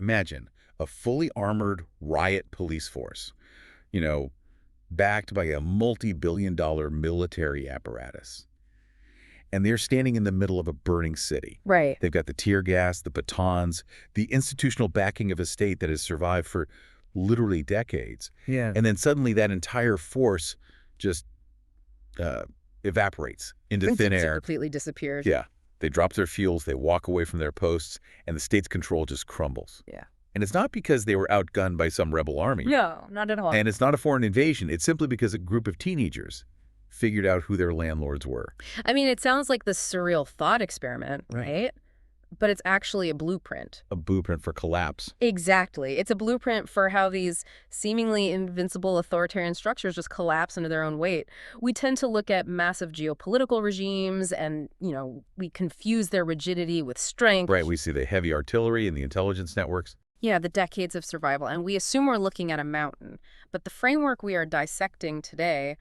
Imagine a fully armored riot police force, you know, backed by a multi-billion-dollar military apparatus. And they're standing in the middle of a burning city. Right. They've got the tear gas, the batons, the institutional backing of a state that has survived for literally decades. Yeah. And then suddenly that entire force just evaporates into thin air. Completely disappeared. Yeah. They drop their fuels, they walk away from their posts, and the state's control just crumbles. Yeah. And it's not because they were outgunned by some rebel army. No, not at all. And it's not a foreign invasion. It's simply because a group of teenagers figured out who their landlords were. I mean, it sounds like this surreal thought experiment, right? But it's actually a blueprint. A blueprint for collapse. Exactly. It's a blueprint for how these seemingly invincible authoritarian structures just collapse under their own weight. We tend to look at massive geopolitical regimes and, we confuse their rigidity with strength. Right, we see the heavy artillery and the intelligence networks. Yeah, the decades of survival. And we assume we're looking at a mountain. But the framework we are dissecting today,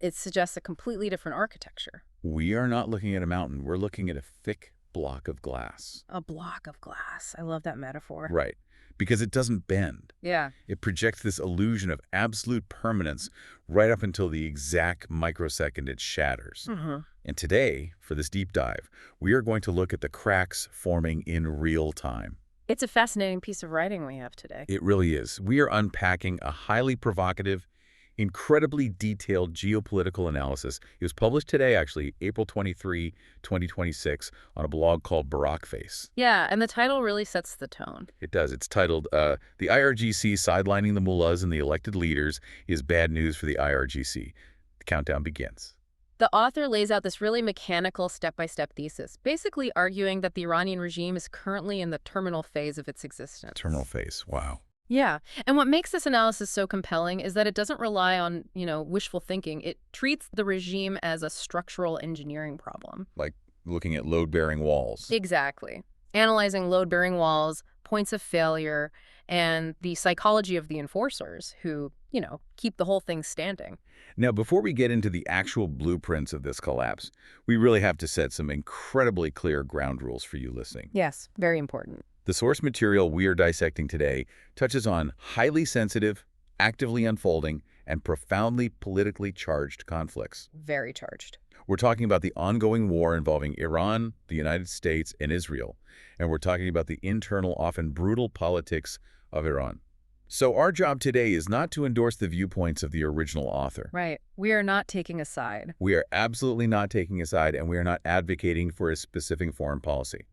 it suggests a completely different architecture. We are not looking at a mountain. We're looking at a thick block of glass. A block of glass. I love that metaphor. Right, because it doesn't bend. Yeah. It projects this illusion of absolute permanence right up until the exact microsecond it shatters. Mm-hmm. And today, for this deep dive, we are going to look at the cracks forming in real time. It's a fascinating piece of writing we have today. It really is. We are unpacking a highly provocative, incredibly detailed geopolitical analysis. It was published today, actually, April 23, 2026, on a blog called Barack Face. Yeah, and the title really sets the tone. It does. It's titled, The IRGC Sidelining the Mullahs and the Elected Leaders is Bad News for the IRGC. The countdown begins. The author lays out this really mechanical step-by-step thesis, basically arguing that the Iranian regime is currently in the terminal phase of its existence. Terminal phase. Wow. Yeah, and what makes this analysis so compelling is that it doesn't rely on, wishful thinking. It treats the regime as a structural engineering problem. Like looking at load-bearing walls. Exactly. Analyzing load-bearing walls, points of failure, and the psychology of the enforcers who, keep the whole thing standing. Now, before we get into the actual blueprints of this collapse, we really have to set some incredibly clear ground rules for you listening. Yes, very important. The source material we are dissecting today touches on highly sensitive, actively unfolding, and profoundly politically charged conflicts. Very charged. We're talking about the ongoing war involving Iran, the United States, and Israel. And we're talking about the internal, often brutal politics of Iran. So our job today is not to endorse the viewpoints of the original author. Right. We are not taking a side. We are absolutely not taking a side, and we are not advocating for a specific foreign policy.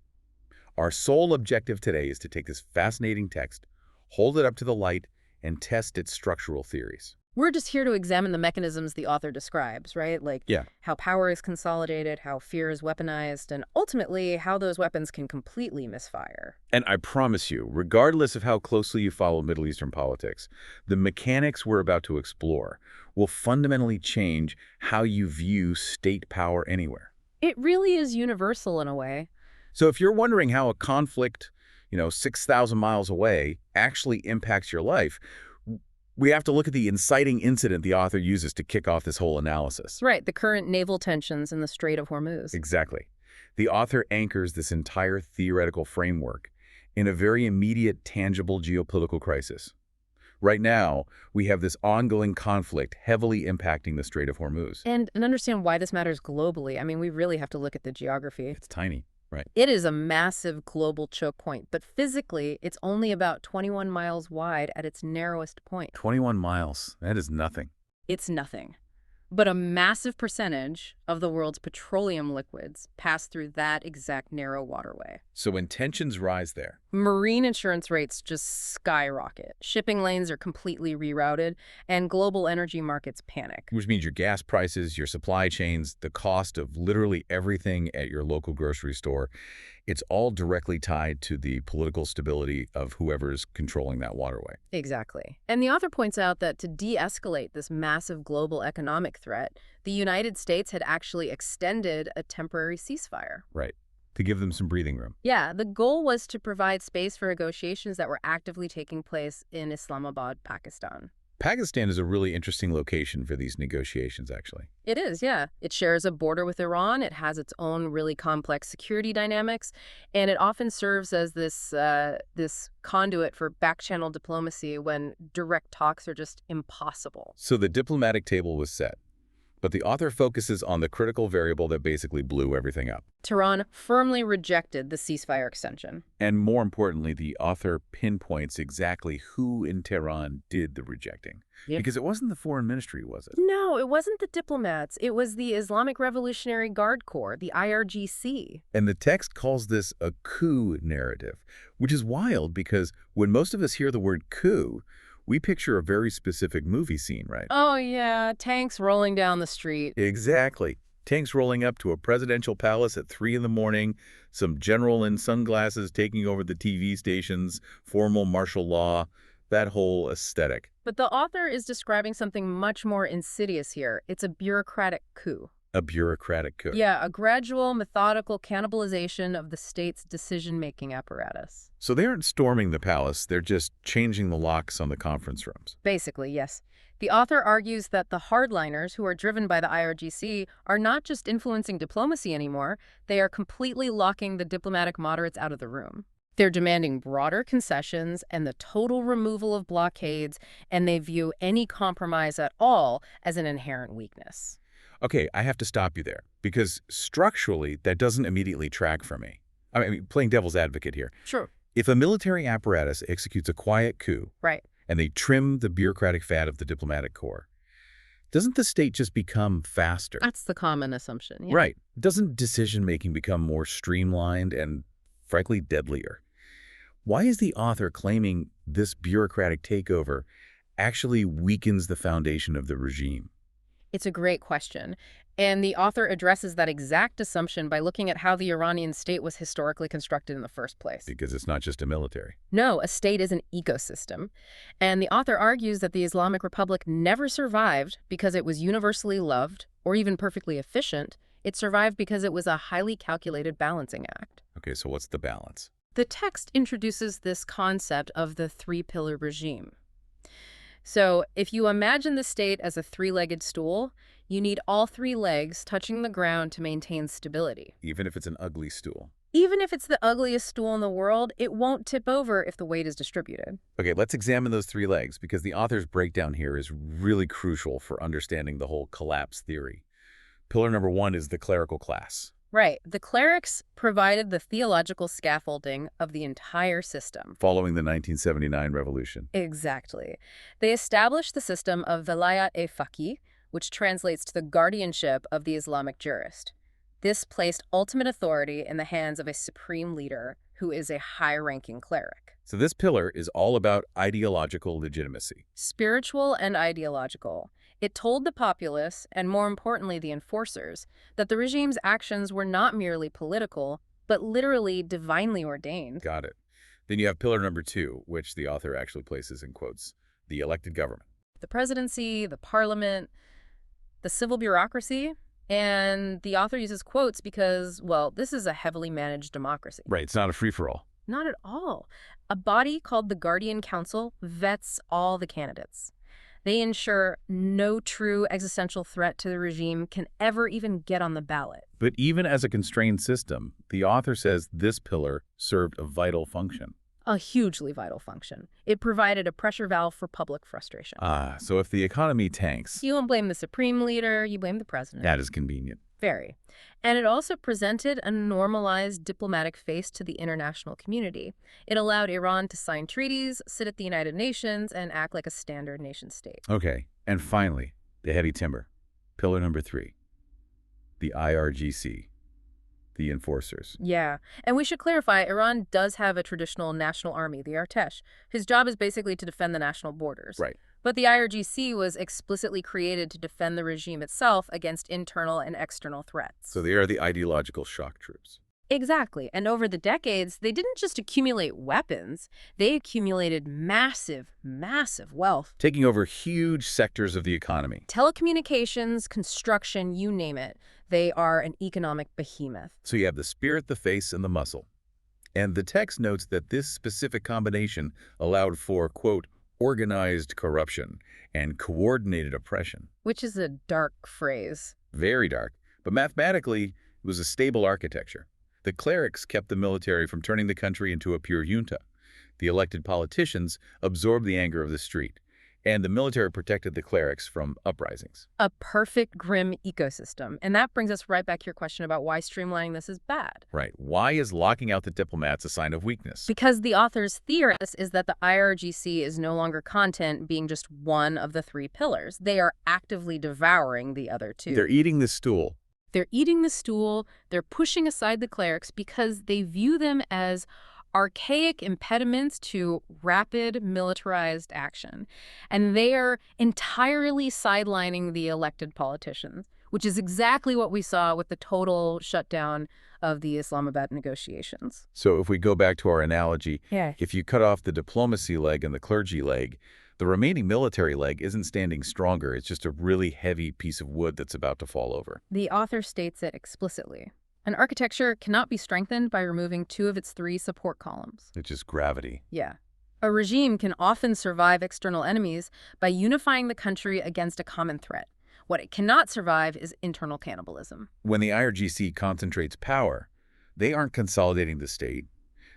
Our sole objective today is to take this fascinating text, hold it up to the light, and test its structural theories. We're just here to examine the mechanisms the author describes, right? Like how power is consolidated, how fear is weaponized, and ultimately how those weapons can completely misfire. And I promise you, regardless of how closely you follow Middle Eastern politics, the mechanics we're about to explore will fundamentally change how you view state power anywhere. It really is universal in a way. So if you're wondering how a conflict, 6,000 miles away actually impacts your life, we have to look at the inciting incident the author uses to kick off this whole analysis. Right, the current naval tensions in the Strait of Hormuz. Exactly. The author anchors this entire theoretical framework in a very immediate, tangible geopolitical crisis. Right now, we have this ongoing conflict heavily impacting the Strait of Hormuz. And understand why this matters globally. I mean, we really have to look at the geography. It's tiny. Right. It is a massive global choke point, but physically, it's only about 21 miles wide at its narrowest point. 21 miles. That is nothing. It's nothing. But a massive percentage of the world's petroleum liquids pass through that exact narrow waterway. So when tensions rise there, marine insurance rates just skyrocket. Shipping lanes are completely rerouted, and global energy markets panic. Which means your gas prices, your supply chains, the cost of literally everything at your local grocery store, it's all directly tied to the political stability of whoever's controlling that waterway. Exactly. And the author points out that to de-escalate this massive global economic threat, the United States had actually extended a temporary ceasefire. Right. To give them some breathing room. Yeah, the goal was to provide space for negotiations that were actively taking place in Islamabad, Pakistan. Pakistan is a really interesting location for these negotiations, actually. It is, yeah. It shares a border with Iran. It has its own really complex security dynamics, and it often serves as this conduit for back-channel diplomacy when direct talks are just impossible. So the diplomatic table was set, but the author focuses on the critical variable that basically blew everything up. Tehran firmly rejected the ceasefire extension. And more importantly, the author pinpoints exactly who in Tehran did the rejecting. Yep. Because it wasn't the foreign ministry, was it? No, it wasn't the diplomats. It was the Islamic Revolutionary Guard Corps, the IRGC. And the text calls this a coup narrative, which is wild because when most of us hear the word coup, we picture a very specific movie scene, right? Oh, yeah, tanks rolling down the street. Exactly. Tanks rolling up to a presidential palace at 3 in the morning, some general in sunglasses taking over the TV stations, formal martial law, that whole aesthetic. But the author is describing something much more insidious here. It's a bureaucratic coup. A bureaucratic coup. Yeah, a gradual, methodical cannibalization of the state's decision-making apparatus. So they aren't storming the palace, they're just changing the locks on the conference rooms. Basically, yes. The author argues that the hardliners, who are driven by the IRGC, are not just influencing diplomacy anymore, they are completely locking the diplomatic moderates out of the room. They're demanding broader concessions and the total removal of blockades, and they view any compromise at all as an inherent weakness. Okay, I have to stop you there, because structurally, that doesn't immediately track for me. I mean, playing devil's advocate here. Sure. If a military apparatus executes a quiet coup, Right. and they trim the bureaucratic fat of the diplomatic corps, doesn't the state just become faster? That's the common assumption. Yeah. Right. Doesn't decision-making become more streamlined and, frankly, deadlier? Why is the author claiming this bureaucratic takeover actually weakens the foundation of the regime? It's a great question. And the author addresses that exact assumption by looking at how the Iranian state was historically constructed in the first place. Because it's not just a military. No, a state is an ecosystem. And the author argues that the Islamic Republic never survived because it was universally loved or even perfectly efficient. It survived because it was a highly calculated balancing act. Okay, so what's the balance? The text introduces this concept of the three-pillar regime. So if you imagine the state as a three-legged stool, you need all three legs touching the ground to maintain stability. Even if it's an ugly stool. Even if it's the ugliest stool in the world, it won't tip over if the weight is distributed. Okay, let's examine those three legs, because the author's breakdown here is really crucial for understanding the whole collapse theory. Pillar number 1 is the clerical class. Right. The clerics provided the theological scaffolding of the entire system. Following the 1979 revolution. Exactly. They established the system of velayat-e-faqih, which translates to the guardianship of the Islamic jurist. This placed ultimate authority in the hands of a supreme leader who is a high-ranking cleric. So this pillar is all about ideological legitimacy. Spiritual and ideological. It told the populace, and more importantly the enforcers, that the regime's actions were not merely political, but literally divinely ordained. Got it. Then you have pillar number 2, which the author actually places in quotes, the elected government. The presidency, the parliament, the civil bureaucracy, and the author uses quotes because, well, this is a heavily managed democracy. Right, it's not a free-for-all. Not at all. A body called the Guardian Council vets all the candidates. They ensure no true existential threat to the regime can ever even get on the ballot. But even as a constrained system, the author says this pillar served a vital function. A hugely vital function. It provided a pressure valve for public frustration. So if the economy tanks, You don't blame the supreme leader, you blame the president. that is convenient. Very. And it also presented a normalized diplomatic face to the international community. It allowed Iran to sign treaties, sit at the United Nations, and act like a standard nation-state. Okay, and finally, the heavy timber. Pillar number 3, the IRGC, the enforcers. Yeah. And we should clarify, Iran does have a traditional national army, the Artesh. His job is basically to defend the national borders. Right. But the IRGC was explicitly created to defend the regime itself against internal and external threats. So they are the ideological shock troops. Exactly. And over the decades, they didn't just accumulate weapons, they accumulated massive, massive wealth. Taking over huge sectors of the economy. Telecommunications, construction, you name it. They are an economic behemoth. So you have the spirit, the face, and the muscle. And the text notes that this specific combination allowed for, quote, organized corruption and coordinated oppression. Which is a dark phrase. Very dark, but mathematically, it was a stable architecture. The clerics kept the military from turning the country into a pure junta. The elected politicians absorbed the anger of the street, and the military protected the clerics from uprisings. A perfect grim ecosystem. And that brings us right back to your question about why streamlining this is bad. Right. Why is locking out the diplomats a sign of weakness? Because the author's theory is that the IRGC is no longer content being just one of the three pillars. They are actively devouring the other two. They're eating the stool. They're eating the stool. They're pushing aside the clerics because they view them as archaic impediments to rapid militarized action. And they are entirely sidelining the elected politicians, which is exactly what we saw with the total shutdown of the Islamabad negotiations. So if we go back to our analogy, Yeah. if you cut off the diplomacy leg and the clergy leg, the remaining military leg isn't standing stronger. It's just a really heavy piece of wood that's about to fall over. The author states it explicitly. An architecture cannot be strengthened by removing two of its three support columns. It's just gravity. Yeah. A regime can often survive external enemies by unifying the country against a common threat. What it cannot survive is internal cannibalism. When the IRGC concentrates power, they aren't consolidating the state.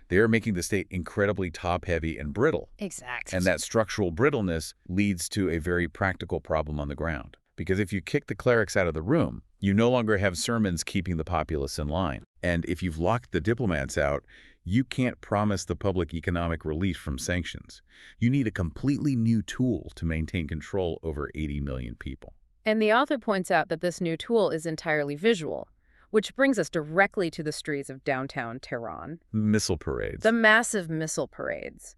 They are making the state incredibly top-heavy and brittle. Exactly. And that structural brittleness leads to a very practical problem on the ground. Because if you kick the clerics out of the room, you no longer have sermons keeping the populace in line. And if you've locked the diplomats out, you can't promise the public economic relief from sanctions. You need a completely new tool to maintain control over 80 million people. And the author points out that this new tool is entirely visual, which brings us directly to the streets of downtown Tehran. Missile parades. The massive missile parades.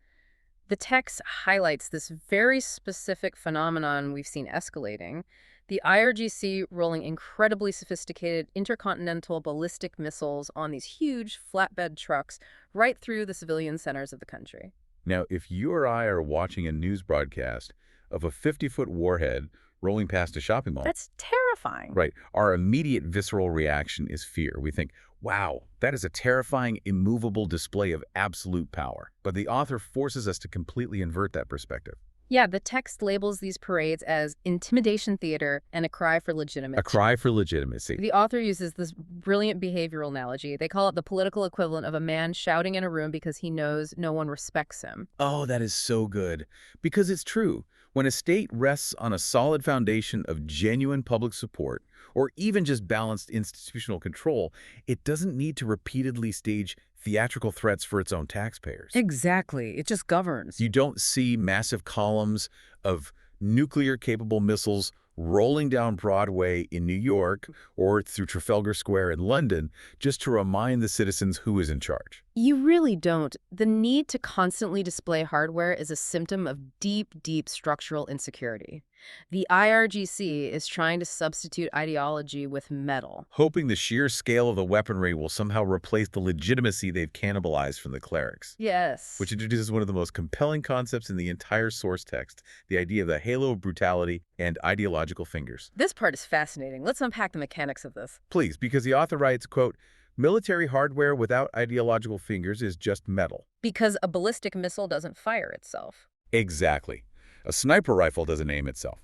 The text highlights this very specific phenomenon we've seen escalating. The IRGC rolling incredibly sophisticated intercontinental ballistic missiles on these huge flatbed trucks right through the civilian centers of the country. Now, if you or I are watching a news broadcast of a 50-foot warhead rolling past a shopping mall, That's terrifying. right, our immediate visceral reaction is fear. We think, wow, that is a terrifying, immovable display of absolute power. But the author forces us to completely invert that perspective. Yeah, the text labels these parades as intimidation theater and a cry for legitimacy. A cry for legitimacy. The author uses this brilliant behavioral analogy. They call it the political equivalent of a man shouting in a room because he knows no one respects him. Oh, that is so good. Because it's true. When a state rests on a solid foundation of genuine public support, or even just balanced institutional control, it doesn't need to repeatedly stage theatrical threats for its own taxpayers. Exactly. It just governs. You don't see massive columns of nuclear-capable missiles rolling down Broadway in New York or through Trafalgar Square in London just to remind the citizens who is in charge. You really don't. The need to constantly display hardware is a symptom of deep, deep structural insecurity. The IRGC is trying to substitute ideology with metal. Hoping the sheer scale of the weaponry will somehow replace the legitimacy they've cannibalized from the clerics. Yes. Which introduces one of the most compelling concepts in the entire source text, the idea of the halo of brutality and ideological fingers. This part is fascinating. Let's unpack the mechanics of this. Please, because the author writes, quote, military hardware without ideological fingers is just metal. Because a ballistic missile doesn't fire itself. Exactly. A sniper rifle doesn't aim itself.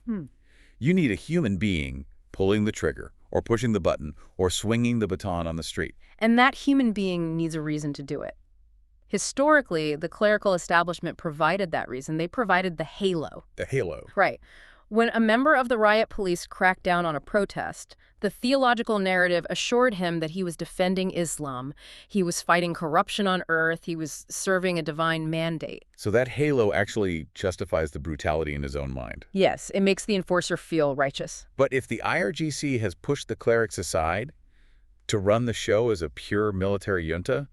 You need a human being pulling the trigger, or pushing the button, or swinging the baton on the street. And that human being needs a reason to do it. Historically, the clerical establishment provided that reason. They provided the halo. The halo. Right. When a member of the riot police cracked down on a protest, the theological narrative assured him that he was defending Islam. He was fighting corruption on earth. He was serving a divine mandate. So that halo actually justifies the brutality in his own mind. Yes, it makes the enforcer feel righteous. But if the IRGC has pushed the clerics aside to run the show as a pure military junta,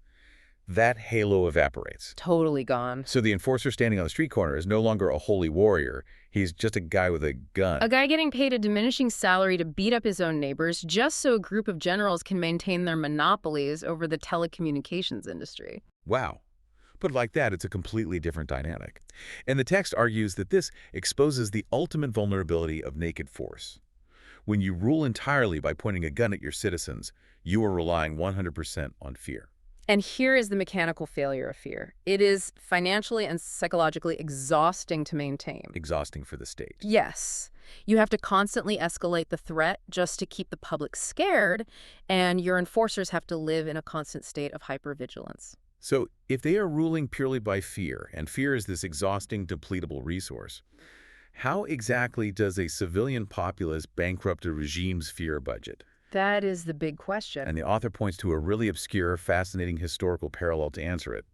that halo evaporates. Totally gone. So the enforcer standing on the street corner is no longer a holy warrior. He's just a guy with a gun. A guy getting paid a diminishing salary to beat up his own neighbors just so a group of generals can maintain their monopolies over the telecommunications industry. Wow. But like that, it's a completely different dynamic. And the text argues that this exposes the ultimate vulnerability of naked force. When you rule entirely by pointing a gun at your citizens, you are relying 100% on fear. And here is the mechanical failure of fear. It is financially and psychologically exhausting to maintain. Exhausting for the state. Yes. You have to constantly escalate the threat just to keep the public scared, and your enforcers have to live in a constant state of hypervigilance. So if they are ruling purely by fear, and fear is this exhausting, depletable resource, how exactly does a civilian populace bankrupt a regime's fear budget? That is the big question. And the author points to a really obscure, fascinating historical parallel to answer it.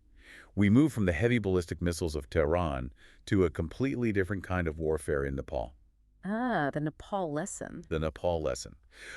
We move from the heavy ballistic missiles of Tehran to a completely different kind of warfare in Nepal. Ah, the Nepal lesson. The Nepal lesson.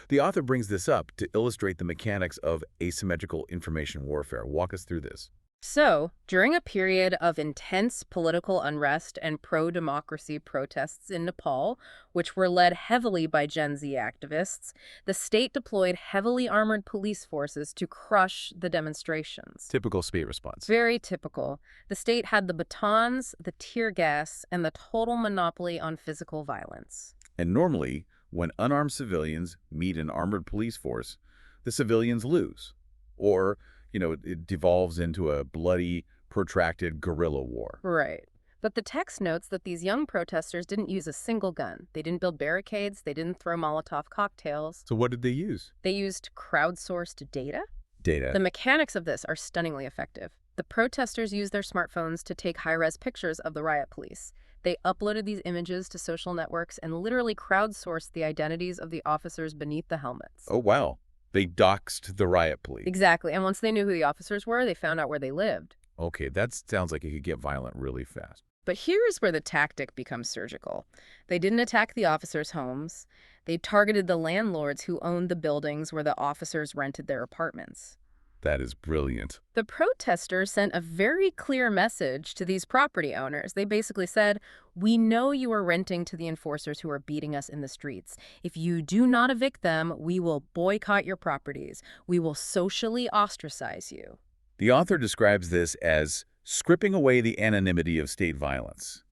The author brings this up to illustrate the mechanics of asymmetrical information warfare. Walk us through this. So, during a period of intense political unrest and pro-democracy protests in Nepal, which were led heavily by Gen Z activists, the state deployed heavily armored police forces to crush the demonstrations. Typical state response. Very typical. The state had the batons, the tear gas, and the total monopoly on physical violence. And normally, when unarmed civilians meet an armored police force, the civilians lose. Or, it devolves into a bloody, protracted guerrilla war. Right. But the text notes that these young protesters didn't use a single gun. They didn't build barricades. They didn't throw Molotov cocktails. So what did they use? They used crowdsourced data. Data. The mechanics of this are stunningly effective. The protesters used their smartphones to take high-res pictures of the riot police. They uploaded these images to social networks and literally crowdsourced the identities of the officers beneath the helmets. Oh, wow. They doxed the riot police. Exactly. And once they knew who the officers were, they found out where they lived. Okay, that sounds like it could get violent really fast. But here is where the tactic becomes surgical. They didn't attack the officers' homes. They targeted the landlords who owned the buildings where the officers rented their apartments. That is brilliant. The protesters sent a very clear message to these property owners. They basically said, "We know you are renting to the enforcers who are beating us in the streets. If you do not evict them, we will boycott your properties. We will socially ostracize you." The author describes this as stripping away the anonymity of state violence.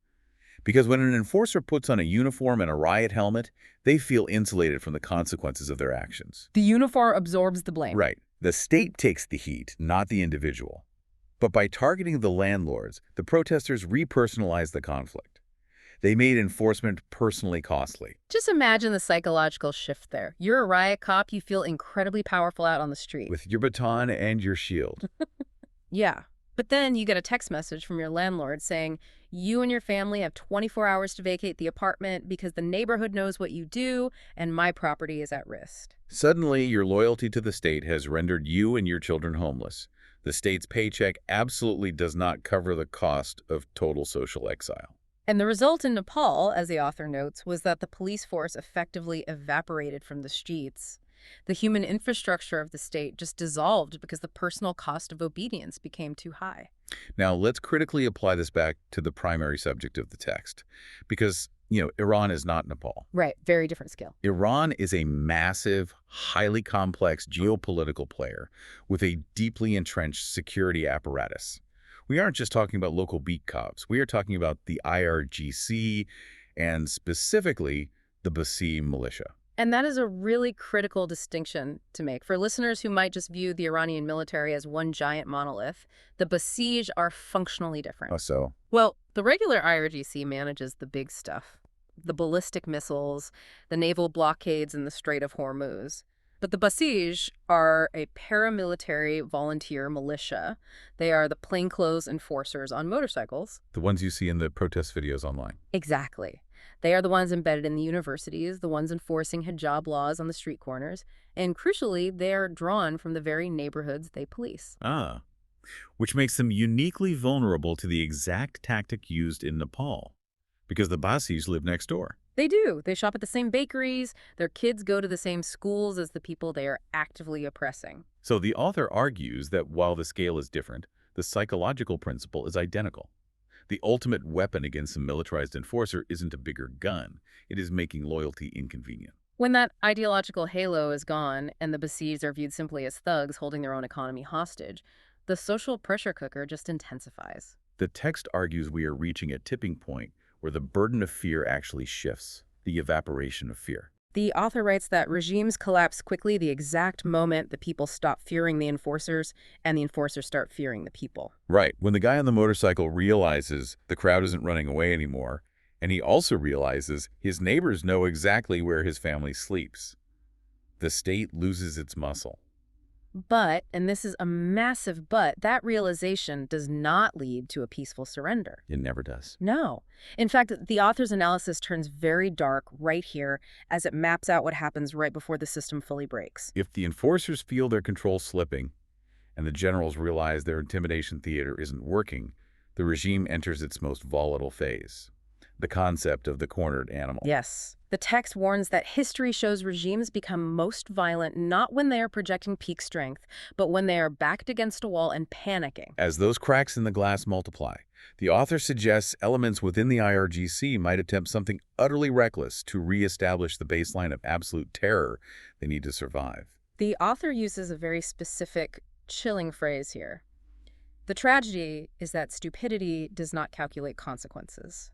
Because when an enforcer puts on a uniform and a riot helmet, they feel insulated from the consequences of their actions. The uniform absorbs the blame. Right. The state takes the heat, not the individual. But by targeting the landlords, the protesters repersonalized the conflict. They made enforcement personally costly. Just imagine the psychological shift there. You're a riot cop, you feel incredibly powerful out on the street. With your baton and your shield. Yeah. But then you get a text message from your landlord saying, "You and your family have 24 hours to vacate the apartment because the neighborhood knows what you do and my property is at risk." Suddenly, your loyalty to the state has rendered you and your children homeless. The state's paycheck absolutely does not cover the cost of total social exile. And the result in Nepal, as the author notes, was that the police force effectively evaporated from the streets. The human infrastructure of the state just dissolved because the personal cost of obedience became too high. Now, let's critically apply this back to the primary subject of the text. Because, Iran is not Nepal. Right, very different scale. Iran is a massive, highly complex geopolitical player with a deeply entrenched security apparatus. We aren't just talking about local beat cops. We are talking about the IRGC and specifically the Basij militia. And that is a really critical distinction to make. For listeners who might just view the Iranian military as one giant monolith, the Basij are functionally different. Oh, so? Well, the regular IRGC manages the big stuff. The ballistic missiles, the naval blockades in the Strait of Hormuz. But the Basij are a paramilitary volunteer militia. They are the plainclothes enforcers on motorcycles. The ones you see in the protest videos online. Exactly. They are the ones embedded in the universities, the ones enforcing hijab laws on the street corners, and crucially, they are drawn from the very neighborhoods they police. Ah, which makes them uniquely vulnerable to the exact tactic used in Nepal, because the Basij live next door. They do. They shop at the same bakeries. Their kids go to the same schools as the people they are actively oppressing. So the author argues that while the scale is different, the psychological principle is identical. The ultimate weapon against a militarized enforcer isn't a bigger gun. It is making loyalty inconvenient. When that ideological halo is gone and the Basij are viewed simply as thugs holding their own economy hostage, the social pressure cooker just intensifies. The text argues we are reaching a tipping point where the burden of fear actually shifts, the evaporation of fear. The author writes that regimes collapse quickly the exact moment the people stop fearing the enforcers and the enforcers start fearing the people. Right. When the guy on the motorcycle realizes the crowd isn't running away anymore, and he also realizes his neighbors know exactly where his family sleeps, the state loses its muscle. But, and this is a massive but, that realization does not lead to a peaceful surrender. It never does. No. In fact, the author's analysis turns very dark right here as it maps out what happens right before the system fully breaks. If the enforcers feel their control slipping, and the generals realize their intimidation theater isn't working, the regime enters its most volatile phase. The concept of the cornered animal. Yes. The text warns that history shows regimes become most violent not when they are projecting peak strength, but when they are backed against a wall and panicking. As those cracks in the glass multiply, the author suggests elements within the IRGC might attempt something utterly reckless to reestablish the baseline of absolute terror they need to survive. The author uses a very specific, chilling phrase here. The tragedy is that stupidity does not calculate consequences.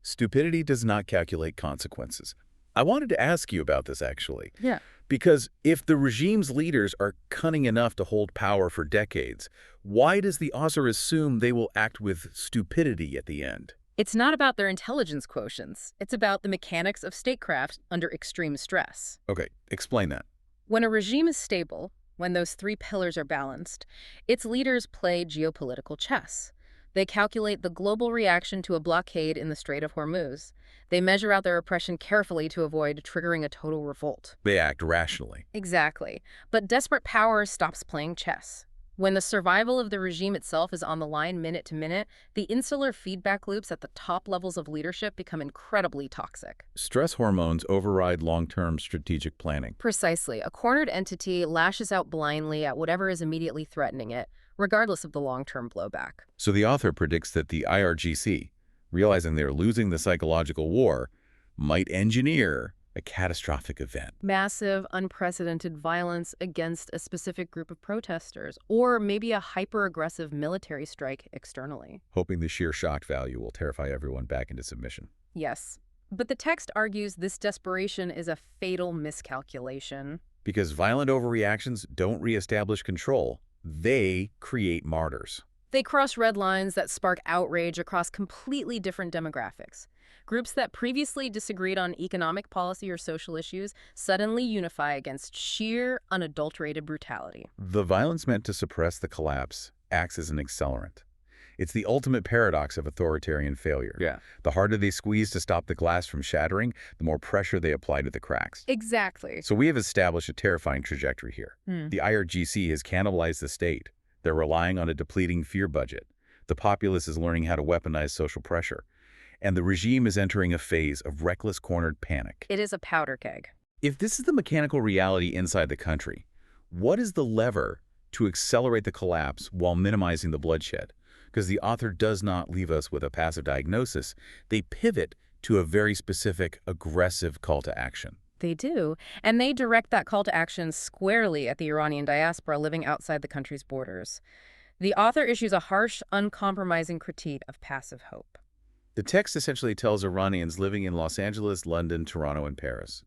Stupidity does not calculate consequences. I wanted to ask you about this, actually. Yeah. Because if the regime's leaders are cunning enough to hold power for decades, why does the author assume they will act with stupidity at the end? It's not about their intelligence quotients. It's about the mechanics of statecraft under extreme stress. Okay, explain that. When a regime is stable, when those three pillars are balanced, its leaders play geopolitical chess. They calculate the global reaction to a blockade in the Strait of Hormuz. They measure out their oppression carefully to avoid triggering a total revolt. They act rationally. Exactly. But desperate power stops playing chess. When the survival of the regime itself is on the line minute to minute, the insular feedback loops at the top levels of leadership become incredibly toxic. Stress hormones override long-term strategic planning. Precisely. A cornered entity lashes out blindly at whatever is immediately threatening it, regardless of the long-term blowback. So the author predicts that the IRGC, realizing they're losing the psychological war, might engineer a catastrophic event. Massive, unprecedented violence against a specific group of protesters, or maybe a hyper-aggressive military strike externally. Hoping the sheer shock value will terrify everyone back into submission. Yes. But the text argues this desperation is a fatal miscalculation. Because violent overreactions don't reestablish control. They create martyrs. They cross red lines that spark outrage across completely different demographics. Groups that previously disagreed on economic policy or social issues suddenly unify against sheer, unadulterated brutality. The violence meant to suppress the collapse acts as an accelerant. It's the ultimate paradox of authoritarian failure. Yeah. The harder they squeeze to stop the glass from shattering, the more pressure they apply to the cracks. Exactly. So we have established a terrifying trajectory here. The IRGC has cannibalized the state. They're relying on a depleting fear budget. The populace is learning how to weaponize social pressure. And the regime is entering a phase of reckless cornered panic. It is a powder keg. If this is the mechanical reality inside the country, what is the lever to accelerate the collapse while minimizing the bloodshed? Because the author does not leave us with a passive diagnosis. They pivot to a very specific, aggressive call to action. They do, and they direct that call to action squarely at the Iranian diaspora living outside the country's borders. The author issues a harsh, uncompromising critique of passive hope. The text essentially tells Iranians living in Los Angeles, London, Toronto, and Paris,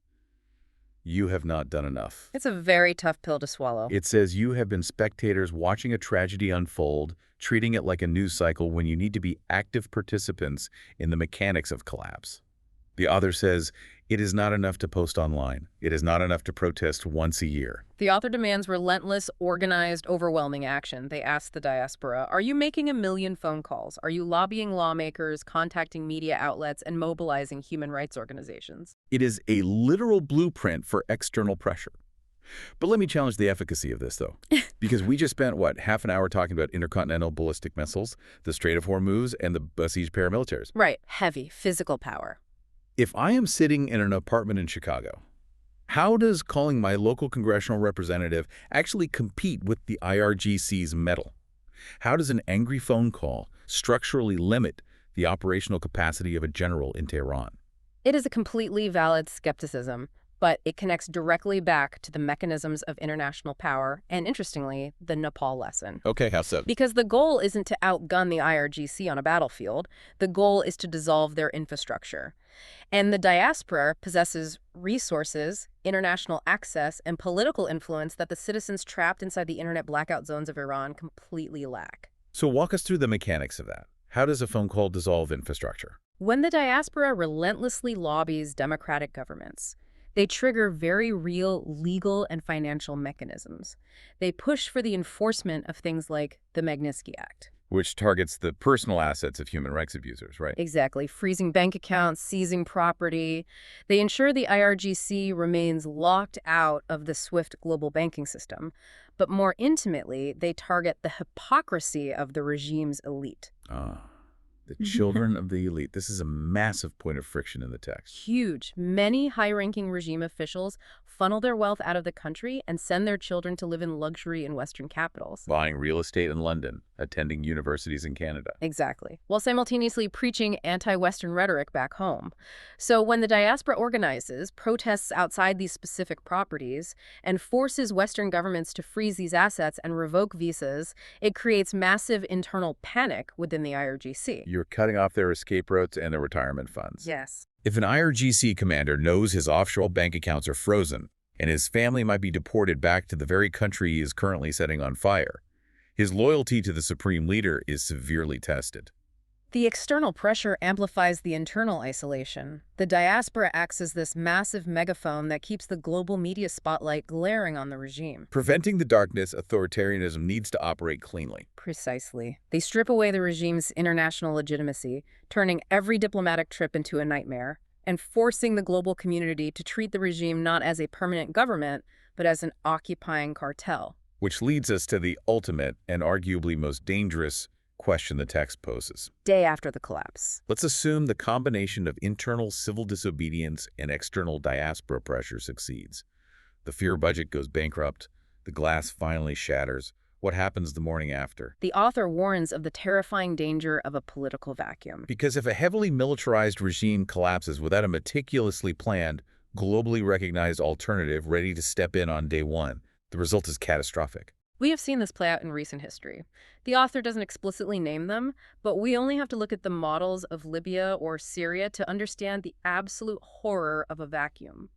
you have not done enough. It's a very tough pill to swallow. It says you have been spectators watching a tragedy unfold, treating it like a news cycle when you need to be active participants in the mechanics of collapse. The author says, it is not enough to post online. It is not enough to protest once a year. The author demands relentless, organized, overwhelming action. They ask the diaspora, are you making 1 million phone calls? Are you lobbying lawmakers, contacting media outlets, and mobilizing human rights organizations? It is a literal blueprint for external pressure. But let me challenge the efficacy of this, though. Because we just spent, what, half an hour talking about intercontinental ballistic missiles, the Strait of Hormuz, and the besieged paramilitaries. Right. Heavy, physical power. If I am sitting in an apartment in Chicago, how does calling my local congressional representative actually compete with the IRGC's metal? How does an angry phone call structurally limit the operational capacity of a general in Tehran? It is a completely valid skepticism. but it connects directly back to the mechanisms of international power and, interestingly, the Nepal lesson. Okay, how so? Because the goal isn't to outgun the IRGC on a battlefield. The goal is to dissolve their infrastructure. And the diaspora possesses resources, international access, and political influence that the citizens trapped inside the internet blackout zones of Iran completely lack. So walk us through the mechanics of that. How does a phone call dissolve infrastructure? When the diaspora relentlessly lobbies democratic governments, they trigger very real legal and financial mechanisms. They push for the enforcement of things like the Magnitsky Act. Which targets the personal assets of human rights abusers, right? Exactly. Freezing bank accounts, seizing property. They ensure the IRGC remains locked out of the SWIFT global banking system. But more intimately, they target the hypocrisy of the regime's elite. The children of the elite. This is a massive point of friction in the text. Huge. Many high-ranking regime officials funnel their wealth out of the country and send their children to live in luxury in Western capitals. Buying real estate in London, attending universities in Canada. Exactly. While simultaneously preaching anti-Western rhetoric back home. So when the diaspora organizes protests outside these specific properties and forces Western governments to freeze these assets and revoke visas, it creates massive internal panic within the IRGC. You're cutting off their escape routes and their retirement funds. Yes. If an IRGC commander knows his offshore bank accounts are frozen and his family might be deported back to the very country he is currently setting on fire, his loyalty to the supreme leader is severely tested. The external pressure amplifies the internal isolation. The diaspora acts as this massive megaphone that keeps the global media spotlight glaring on the regime. Preventing the darkness, authoritarianism needs to operate cleanly. Precisely. They strip away the regime's international legitimacy, turning every diplomatic trip into a nightmare, and forcing the global community to treat the regime not as a permanent government, but as an occupying cartel. Which leads us to the ultimate and arguably most dangerous question the text poses. Day after the collapse. Let's assume the combination of internal civil disobedience and external diaspora pressure succeeds. The fear budget goes bankrupt, the glass finally shatters. What happens the morning after? The author warns of the terrifying danger of a political vacuum. Because if a heavily militarized regime collapses without a meticulously planned, globally recognized alternative ready to step in on day one, the result is catastrophic. We have seen this play out in recent history. The author doesn't explicitly name them, but we only have to look at the models of Libya or Syria to understand the absolute horror of a vacuum.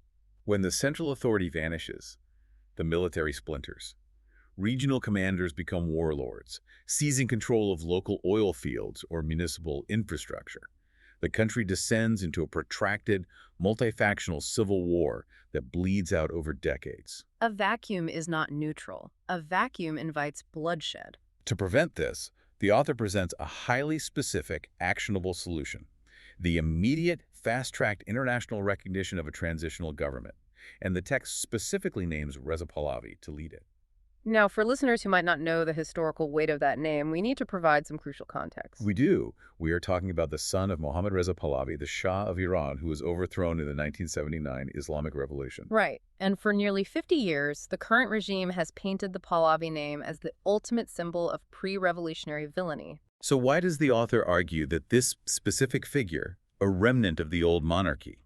When the central authority vanishes, the military splinters. Regional commanders become warlords, seizing control of local oil fields or municipal infrastructure. The country descends into a protracted, multifactional civil war that bleeds out over decades. A vacuum is not neutral. A vacuum invites bloodshed. To prevent this, the author presents a highly specific, actionable solution: the immediate, fast-tracked international recognition of a transitional government. And the text specifically names Reza Pahlavi to lead it. Now, for listeners who might not know the historical weight of that name, we need to provide some crucial context. We do. We are talking about the son of Mohammad Reza Pahlavi, the Shah of Iran, who was overthrown in the 1979 Islamic Revolution. Right. And for nearly 50 years, the current regime has painted the Pahlavi name as the ultimate symbol of pre-revolutionary villainy. So why does the author argue that this specific figure, a remnant of the old monarchy,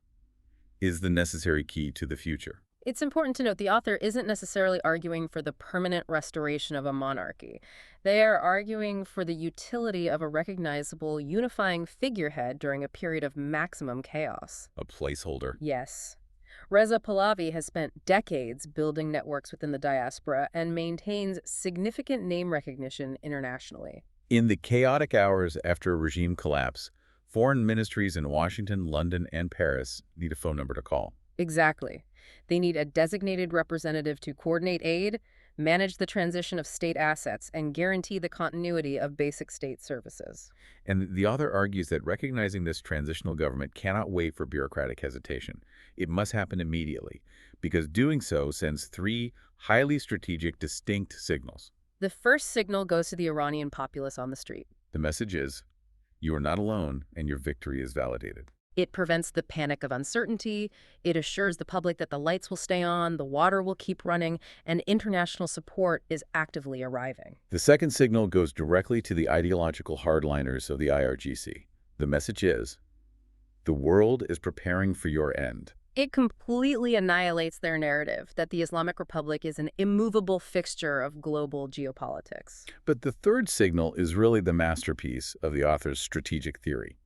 is the necessary key to the future? It's important to note the author isn't necessarily arguing for the permanent restoration of a monarchy. They are arguing for the utility of a recognizable, unifying figurehead during a period of maximum chaos. A placeholder. Yes. Reza Pahlavi has spent decades building networks within the diaspora and maintains significant name recognition internationally. In the chaotic hours after a regime collapse, foreign ministries in Washington, London, and Paris need a phone number to call. Exactly. They need a designated representative to coordinate aid, manage the transition of state assets, and guarantee the continuity of basic state services. And the author argues that recognizing this transitional government cannot wait for bureaucratic hesitation. It must happen immediately, because doing so sends three highly strategic, distinct signals. The first signal goes to the Iranian populace on the street. The message is, you are not alone, and your victory is validated. It prevents the panic of uncertainty, it assures the public that the lights will stay on, the water will keep running, and international support is actively arriving. The second signal goes directly to the ideological hardliners of the IRGC. The message is, the world is preparing for your end. It completely annihilates their narrative that the Islamic Republic is an immovable fixture of global geopolitics. But the third signal is really the masterpiece of the author's strategic theory.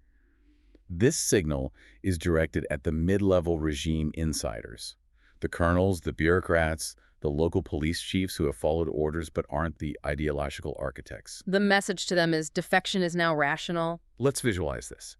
This signal is directed at the mid-level regime insiders, the colonels, the bureaucrats, the local police chiefs who have followed orders but aren't the ideological architects. The message to them is defection is now rational. Let's visualize this.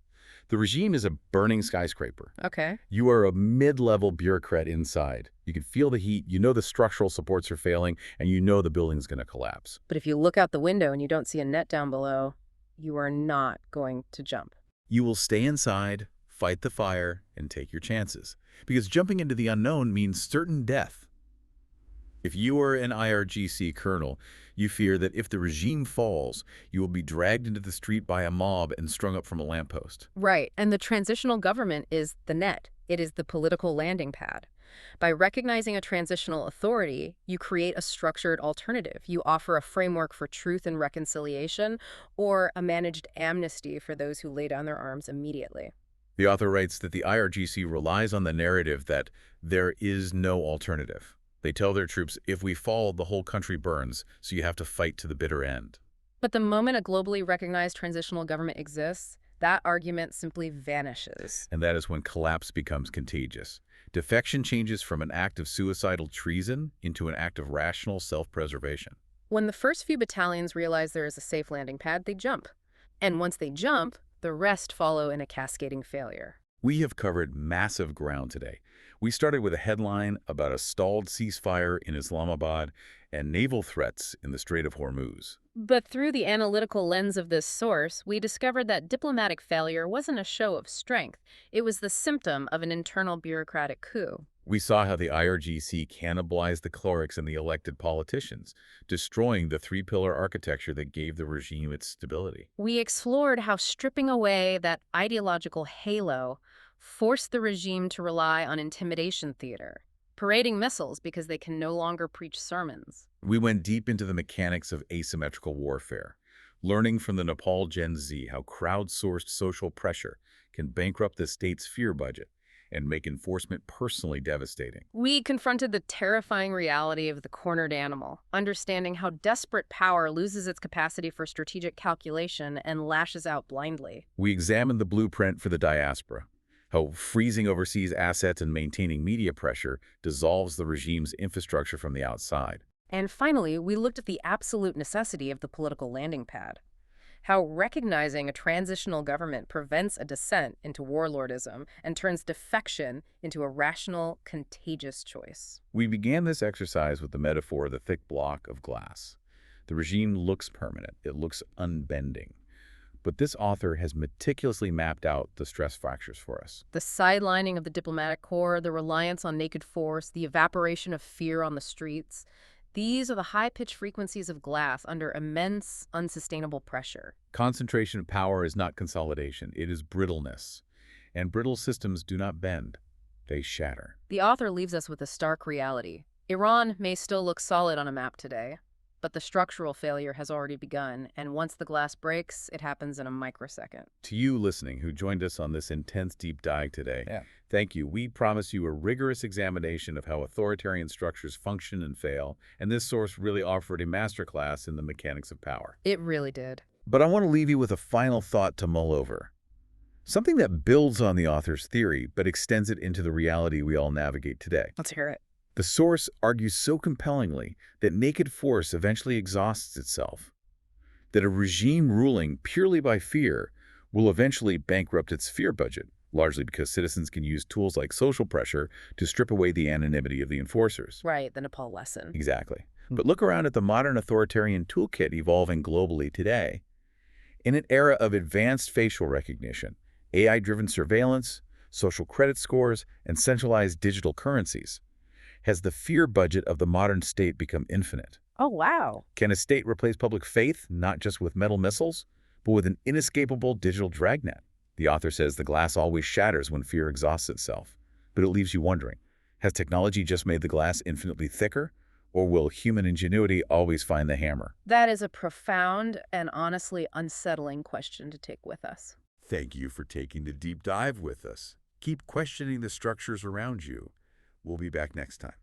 The regime is a burning skyscraper. Okay. You are a mid-level bureaucrat inside. You can feel the heat, you know the structural supports are failing, and you know the building's going to collapse. But if you look out the window and you don't see a net down below, you are not going to jump. You will stay inside, fight the fire, and take your chances. Because jumping into the unknown means certain death. If you are an IRGC colonel, you fear that if the regime falls, you will be dragged into the street by a mob and strung up from a lamppost. Right, and the transitional government is the net. It is the political landing pad. By recognizing a transitional authority, you create a structured alternative. You offer a framework for truth and reconciliation, or a managed amnesty for those who lay down their arms immediately. The author writes that the IRGC relies on the narrative that there is no alternative. They tell their troops, if we fall, the whole country burns, so you have to fight to the bitter end. But the moment a globally recognized transitional government exists, that argument simply vanishes. And that is when collapse becomes contagious. Defection changes from an act of suicidal treason into an act of rational self-preservation. When the first few battalions realize there is a safe landing pad, they jump. And once they jump, the rest follow in a cascading failure. We have covered massive ground today. We started with a headline about a stalled ceasefire in Islamabad and naval threats in the Strait of Hormuz. But through the analytical lens of this source, we discovered that diplomatic failure wasn't a show of strength. It was the symptom of an internal bureaucratic coup. We saw how the IRGC cannibalized the clerics and the elected politicians, destroying the three-pillar architecture that gave the regime its stability. We explored how stripping away that ideological halo forced the regime to rely on intimidation theater, parading missiles because they can no longer preach sermons. We went deep into the mechanics of asymmetrical warfare, learning from the Nepal Gen Z how crowdsourced social pressure can bankrupt the state's fear budget and make enforcement personally devastating. We confronted the terrifying reality of the cornered animal, understanding how desperate power loses its capacity for strategic calculation and lashes out blindly. We examined the blueprint for the diaspora, how freezing overseas assets and maintaining media pressure dissolves the regime's infrastructure from the outside. And finally, we looked at the absolute necessity of the political landing pad, how recognizing a transitional government prevents a descent into warlordism and turns defection into a rational, contagious choice. We began this exercise with the metaphor of the thick block of glass. The regime looks permanent, it looks unbending. But this author has meticulously mapped out the stress fractures for us. The sidelining of the diplomatic corps, the reliance on naked force, the evaporation of fear on the streets. These are the high-pitched frequencies of glass under immense, unsustainable pressure. Concentration of power is not consolidation, it is brittleness. And brittle systems do not bend, they shatter. The author leaves us with a stark reality. Iran may still look solid on a map today, but the structural failure has already begun, and once the glass breaks, it happens in a microsecond. To you listening who joined us on this intense deep dive today, thank you. We promise you a rigorous examination of how authoritarian structures function and fail, and this source really offered a masterclass in the mechanics of power. It really did. But I want to leave you with a final thought to mull over. Something that builds on the author's theory, but extends it into the reality we all navigate today. Let's hear it. The source argues so compellingly that naked force eventually exhausts itself, that a regime ruling purely by fear will eventually bankrupt its fear budget, largely because citizens can use tools like social pressure to strip away the anonymity of the enforcers. Right, the Nepal lesson. Exactly. But look around at the modern authoritarian toolkit evolving globally today. In an era of advanced facial recognition, AI-driven surveillance, social credit scores, and centralized digital currencies, has the fear budget of the modern state become infinite? Oh, wow. Can a state replace public faith, not just with metal missiles, but with an inescapable digital dragnet? The author says the glass always shatters when fear exhausts itself. But it leaves you wondering, has technology just made the glass infinitely thicker? Or will human ingenuity always find the hammer? That is a profound and honestly unsettling question to take with us. Thank you for taking the deep dive with us. Keep questioning the structures around you. We'll be back next time.